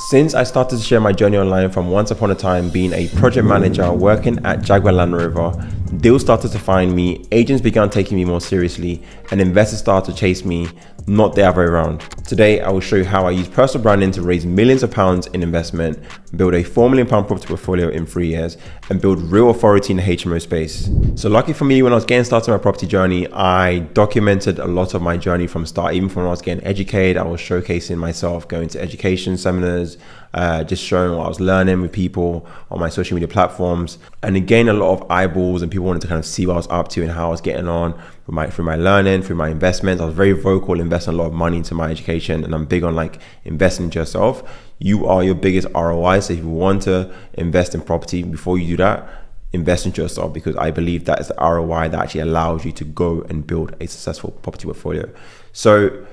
Since I started to share my journey online from once upon a time being a project manager working at Jaguar Land Rover, deals started to find me, agents began taking me more seriously, and investors started to chase me, not the other way around. Today, I will show you how I use personal branding to raise millions of pounds in investment, build a £4 million property portfolio in 3 years, and build real authority in the HMO space. So lucky for me, when I was getting started my property journey, I documented a lot of my journey from start. Even from when I was getting educated, I was showcasing myself, going to education seminars, just showing what I was learning with people on my social media platforms. And it gained a lot of eyeballs, and people wanted to kind of see what I was up to and how I was getting on through my learning, through my investments. I was very vocal, investing a lot of money into my education, and I'm big on like investing into yourself. You are your biggest ROI. So if you want to invest in property, before you do that, invest into yourself, because I believe that is the ROI that actually allows you to go and build a successful property portfolio. So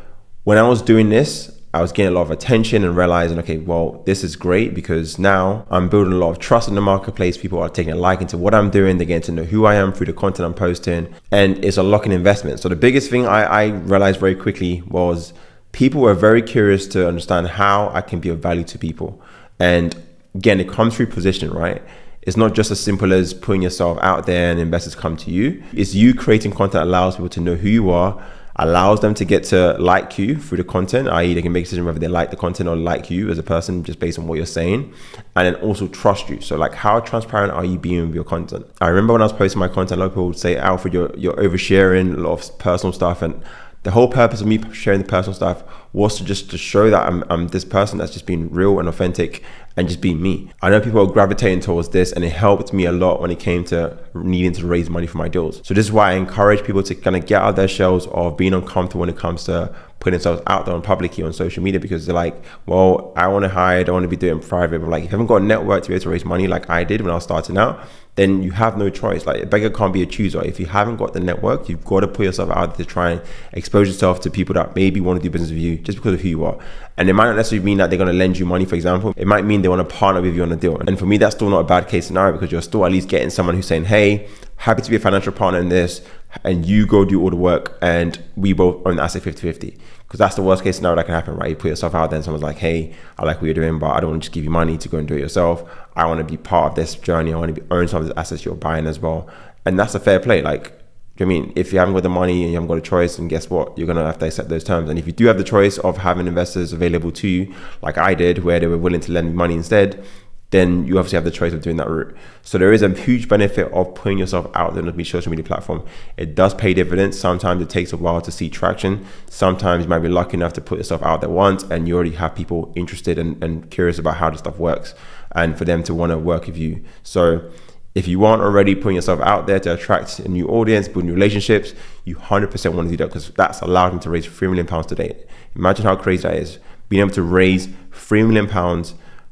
when I was doing this, I was getting a lot of attention and realizing, okay, well, this is great because now I'm building a lot of trust in the marketplace. People are taking a liking to what I'm doing. They're getting to know who I am through the content I'm posting, and it's unlocking investment. So the biggest thing I realized very quickly was people were very curious to understand how I can be of value to people. And again, it comes through positioning, right? It's not just as simple as putting yourself out there and investors come to you. It's you creating content that allows people to know who you are, allows them to get to like you through the content, i.e. they can make a decision whether they like the content or like you as a person just based on what you're saying, and then also trust you. So like, how transparent are you being with your content? I remember when I was posting my content, a lot of people would say, Alfred, you're oversharing a lot of personal stuff. And the whole purpose of me sharing the personal stuff was to show that I'm this person that's just being real and authentic and just being me. I know people are gravitating towards this, and it helped me a lot when it came to needing to raise money for my deals. So this is why I encourage people to kind of get out of their shells of being uncomfortable when it comes to putting themselves out there on publicly on social media, because they're like, well, I want to hide, I want to be doing private. But like, if you haven't got a network to be able to raise money like I did when I was starting out, then you have no choice. Like, a beggar can't be a chooser. If you haven't got the network, you've got to put yourself out there to try and expose yourself to people that maybe want to do business with you just because of who you are. And it might not necessarily mean that they're going to lend you money, for example. It might mean they want to partner with you on a deal. And for me, that's still not a bad case scenario, because you're still at least getting someone who's saying, hey, happy to be a financial partner in this, and you go do all the work and we both own the asset 50-50. Because that's the worst case scenario that can happen, right? You put yourself out there and someone's like, hey, I like what you're doing, but I don't want to just give you money to go and do it yourself. I want to be part of this journey. I want to own some of the assets you're buying as well. And that's a fair play. Like, I mean, if you haven't got the money and you haven't got a choice, and guess what? You're going to have to accept those terms. And if you do have the choice of having investors available to you, like I did, where they were willing to lend me money instead, then you obviously have the choice of doing that route. So there is a huge benefit of putting yourself out there on the social media platform. It does pay dividends. Sometimes it takes a while to see traction. Sometimes you might be lucky enough to put yourself out there once and you already have people interested and curious about how the stuff works, and for them to want to work with you. So if you aren't already putting yourself out there to attract a new audience, build new relationships, you 100% want to do that, because that's allowed me to raise £3 million today. Imagine how crazy that is, being able to raise £3 million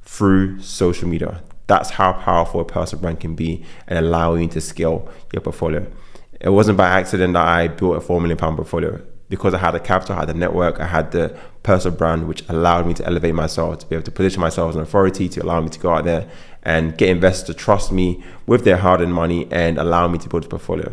through social media. That's how powerful a personal brand can be and allow you to scale your portfolio. It wasn't by accident that I built a £4 million portfolio, because I had the capital, I had the network, I had the personal brand, which allowed me to elevate myself, to be able to position myself as an authority, to allow me to go out there and get investors to trust me with their hard-earned money and allow me to build a portfolio.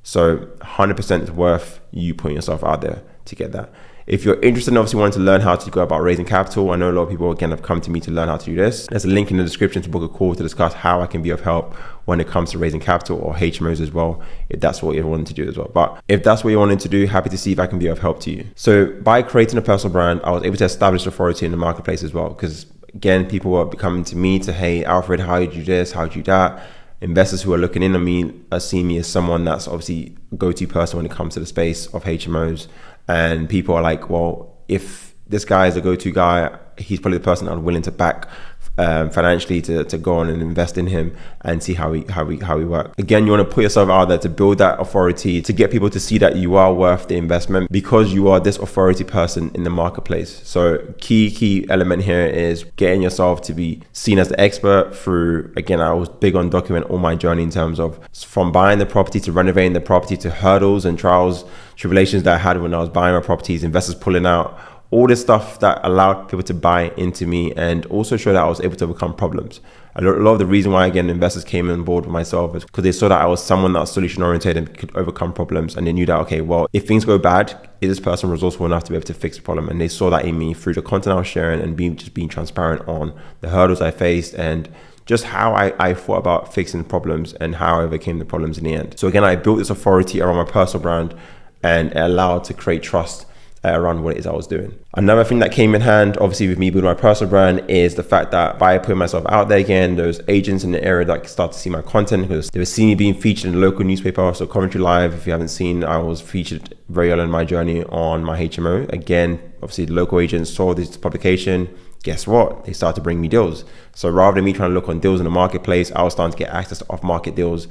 So 100% it's worth you putting yourself out there to get that. If you're interested in obviously wanting to learn how to go about raising capital, I know a lot of people again have come to me to learn how to do this. There's a link in the description to book a call to discuss how I can be of help when it comes to raising capital, or HMOs as well, if that's what you're wanting to do as well. But if that's what you're wanting to do, happy to see if I can be of help to you. So by creating a personal brand, I was able to establish authority in the marketplace as well, because again, people were coming to me to, hey, Alfred, how do you do this? How do you do that? Investors who are looking in on me are seeing me as someone that's obviously a go-to person when it comes to the space of HMOs. And people are like, well, if this guy is a go-to guy, he's probably the person I'm willing to back financially to go on and invest in him and see how we work. Again, you want to put yourself out there to build that authority, to get people to see that you are worth the investment, because you are this authority person in the marketplace. So key element here is getting yourself to be seen as the expert through, again, I was big on document all my journey in terms of from buying the property to renovating the property, to hurdles and trials, tribulations that I had when I was buying my properties, investors pulling out, all this stuff that allowed people to buy into me and also show that I was able to overcome problems. A lot of the reason why, again, investors came on board with myself is because they saw that I was someone that was solution oriented and could overcome problems. And they knew that, okay, well, if things go bad, is this person resourceful enough to be able to fix the problem? And they saw that in me through the content I was sharing and being transparent on the hurdles I faced and just how I thought about fixing problems and how I overcame the problems in the end. So again, I built this authority around my personal brand and it allowed to create trust around what it is I was doing. Another thing that came in hand, obviously with me building my personal brand, is the fact that by putting myself out there again, those agents in the area that start to see my content because they were seeing me being featured in the local newspaper. So Coventry Live, if you haven't seen, I was featured very early in my journey on my HMO. Again, obviously the local agents saw this publication. Guess what? They started to bring me deals. So rather than me trying to look on deals in the marketplace, I was starting to get access to off-market deals.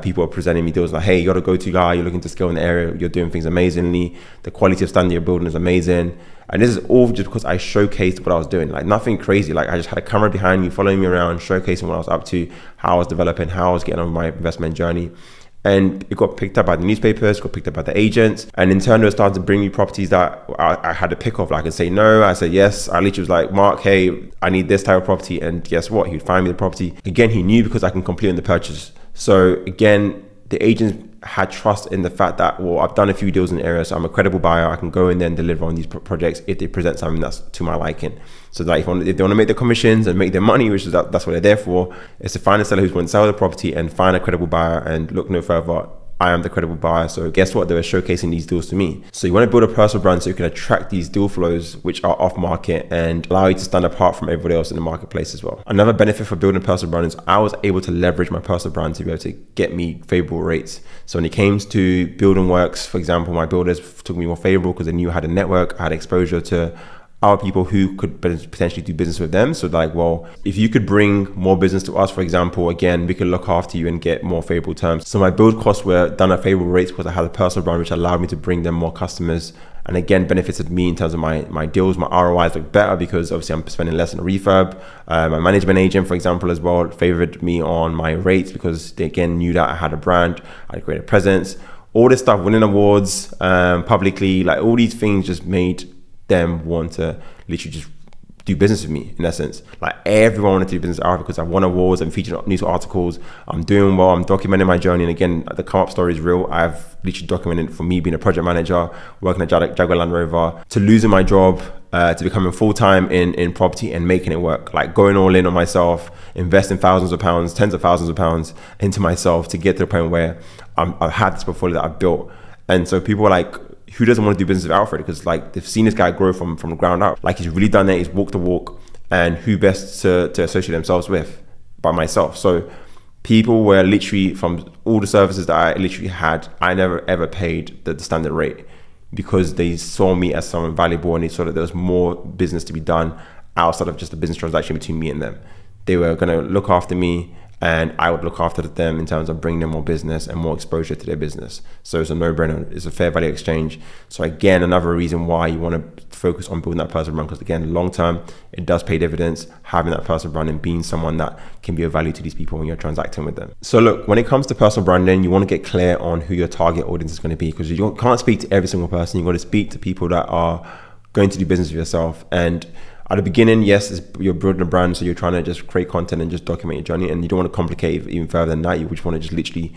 People are presenting me deals like, hey, you're the go-to guy, you're looking to scale in the area, you're doing things amazingly, the quality of standard you're building is amazing. And this is all just because I showcased what I was doing, like nothing crazy. Like I just had a camera behind me, following me around, showcasing what I was up to, how I was developing, how I was getting on my investment journey. And it got picked up by the newspapers, got picked up by the agents. And in turn, they were starting to bring me properties that I had to pick off. Like I could say no, I said yes. I literally was like, Mark, hey, I need this type of property. And guess what? He'd find me the property. Again, he knew because I can complete on the purchase. So again, the agents had trust in the fact that, well, I've done a few deals in the area, so I'm a credible buyer. I can go in there and deliver on these projects if they present something that's to my liking. So that if they want to make their commissions and make their money, which is that's what they're there for, is to find a seller who's going to sell the property and find a credible buyer and look no further. I am the credible buyer. So guess what? They were showcasing these deals to me. So you want to build a personal brand so you can attract these deal flows, which are off market and allow you to stand apart from everybody else in the marketplace as well. Another benefit for building a personal brand is I was able to leverage my personal brand to be able to get me favorable rates. So when it came to building works, for example, my builders took me more favorable because they knew I had a network, I had exposure to our people who could potentially do business with them. So like, well, if you could bring more business to us, for example, again, we could look after you and get more favorable terms. So my build costs were done at favorable rates because I had a personal brand, which allowed me to bring them more customers. And again, benefited me in terms of my deals. My ROIs look better because obviously I'm spending less on a refurb. My management agent, for example, as well, favored me on my rates because they again knew that I had a brand, I had a greater presence. All this stuff, winning awards publicly, like all these things just made them want to literally just do business with me in essence. Like everyone wanted to do business with Alfred because I've won awards, I'm featured on news articles, I'm doing well, I'm documenting my journey. And again, the come up story is real. I've literally documented from me being a project manager, working at Jaguar Land Rover, to losing my job, to becoming full-time in property and making it work. Like going all in on myself, investing thousands of pounds, tens of thousands of pounds into myself to get to the point where I've had this portfolio that I've built. And so people were like, who doesn't want to do business with Alfred? Because like they've seen this guy grow from the ground up. Like he's really done it, he's walked the walk, and who best to associate themselves with but myself. So people were literally, from all the services that I literally had, I never ever paid the standard rate because they saw me as someone valuable and they saw that there was more business to be done outside of just a business transaction between me and them. They were going to look after me and I would look after them in terms of bringing them more business and more exposure to their business. So it's a no-brainer. It's a fair value exchange. So again, another reason why you want to focus on building that personal brand, because again, long term, it does pay dividends, having that personal brand and being someone that can be of value to these people when you're transacting with them. So look, when it comes to personal branding, you want to get clear on who your target audience is going to be, because you can't speak to every single person. You've got to speak to people that are going to do business with yourself. And at the beginning, yes, you're building a brand, so you're trying to just create content and just document your journey, and you don't want to complicate it even further than that. You just want to just literally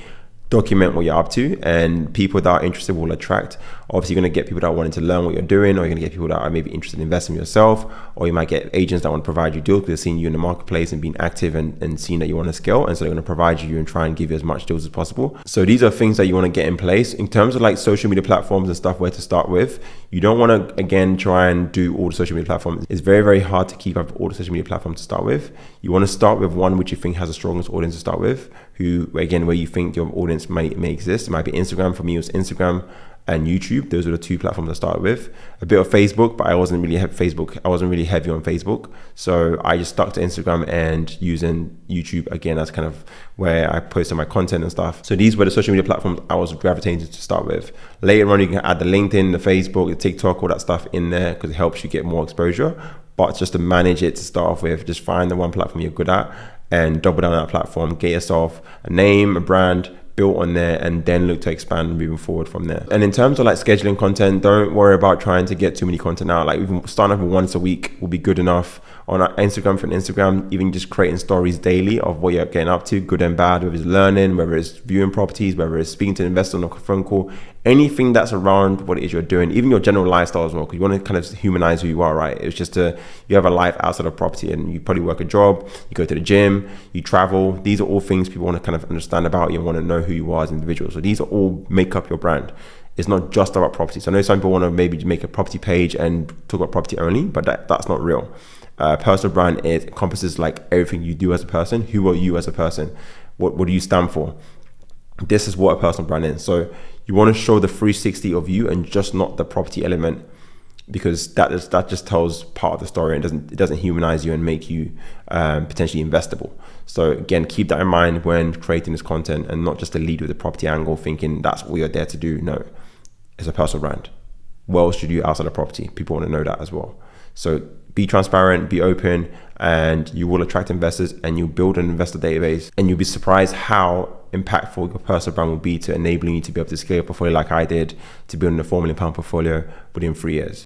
document what you're up to, and people that are interested will attract. Obviously, you're going to get people that are wanting to learn what you're doing, or you're going to get people that are maybe interested in investing in yourself, or you might get agents that want to provide you deals because they're seeing you in the marketplace and being active and seeing that you want to scale, and so they're going to provide you and try and give you as much deals as possible. So these are things that you want to get in place. In terms of like social media platforms and stuff, where to start with, you don't want to again try and do all the social media platforms. It's very, very hard to keep up all the social media platforms to start with. You want to start with one which you think has the strongest audience to start with, where you think your audience may exist. It might be Instagram. For me, it was Instagram and YouTube. Those are the two platforms I started with. A bit of Facebook, but I wasn't really heavy on Facebook. So I just stuck to Instagram and using YouTube again as kind of where I posted my content and stuff. So these were the social media platforms I was gravitating to start with. Later on, you can add the LinkedIn, the Facebook, the TikTok, all that stuff in there because it helps you get more exposure. But just to manage it to start off with, just find the one platform you're good at and double down on that platform. Get yourself a name, a brand, built on there, and then look to expand moving forward from there. And in terms of like scheduling content, don't worry about trying to get too many content out. Like even starting off with once a week will be good enough. On our Instagram, for Instagram, even just creating stories daily of what you're getting up to, good and bad, whether it's learning, whether it's viewing properties, whether it's speaking to an investor on a phone call, anything that's around what it is you're doing, even your general lifestyle as well, because you want to kind of humanize who you are, right? It's just you have a life outside of property, and you probably work a job, you go to the gym, you travel. These are all things people want to kind of understand about you and want to know who you are as an individual. So these are all make up your brand. It's not just about property. So I know some people want to maybe make a property page and talk about property only, but that's not real. Personal brand, it encompasses like everything you do as a person. Who are you as a person? What do you stand for? This is what a personal brand is. So you want to show the 360 of you and just not the property element, because that just tells part of the story, and it doesn't humanize you and make you potentially investable. So again, keep that in mind when creating this content, and not just to lead with the property angle thinking that's all you're there to do. No, it's a personal brand. What else should you do outside of property? People want to know that as well. So be transparent, be open, and you will attract investors, and you'll build an investor database, and you'll be surprised how impactful your personal brand will be to enabling you to be able to scale a portfolio like I did, to building a £4 million portfolio within 3 years.